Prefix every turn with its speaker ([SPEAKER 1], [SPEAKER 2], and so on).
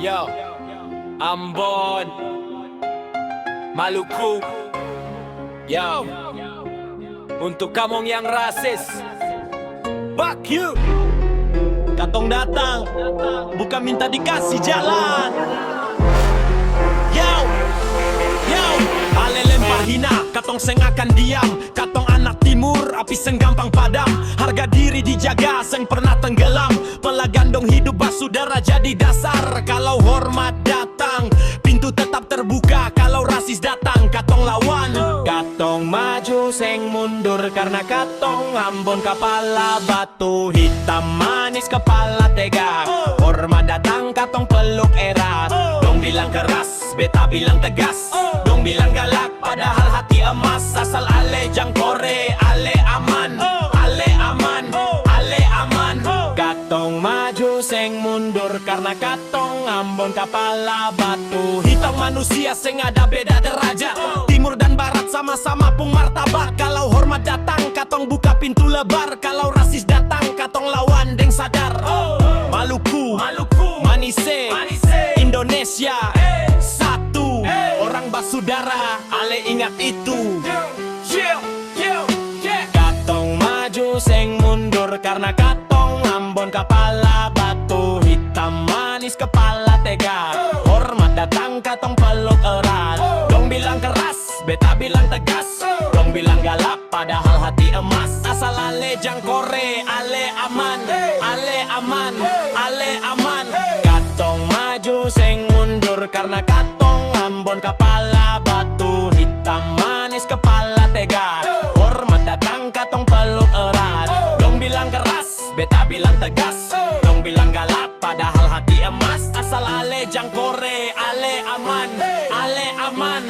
[SPEAKER 1] Yo, Ambon, Maluku. Yo, untuk kamu yang rasis, fuck you.
[SPEAKER 2] Katong datang, bukan minta dikasih jalan. Yo, yo, ale lempar hina, katong seng akan diam. Katong anak timur, api seng gampang padam. Harga diri dijaga, seng pernah tenggelam. Pelagandong hidup basudara jadi dasar. Kalau hormat datang, pintu tetap terbuka. Kalau rasis datang, katong lawan. Katong maju, seng mundur, karena katong Ambon kepala batu. Hitam manis kepala tegak. Hormat datang, katong peluk erat. Dong bilang keras, beta bilang tegas. Dong bilang galak, padahal hati emas. Asal ale jangkore, ale aman. Ale aman, ale aman. Katong maju, seng mundur, karena katong Ambon kepala batu. Hitam manusia, seng ada beda derajat. Timur dan barat sama-sama pung martabat. Kalau hormat datang, katong buka pintu lebar. Kalau rasis datang, katong lawan deng sadar. Maluku, Manise, Indonesia, satu. Orang basudara, ale ingat itu. Katong maju, seng mundur, karena katong Ambon kepala batu. Hitam manis kepala tegak. Hormat datang, katong peluk erat. Dong bilang keras, beta bilang tegas. Dong bilang galak, padahal hati emas. Asal ale jangkore, ale aman. Ale aman, ale aman. Katong maju, seng mundur, karena katong Ambon kepala batu. Hitam manis kepala tegak. Hormat datang, katong peluk erat. Dong bilang keras, beta bilang tegas. Dong bilang galak, padahal hati emas. Asal ale jangkore, ale aman. Ale aman.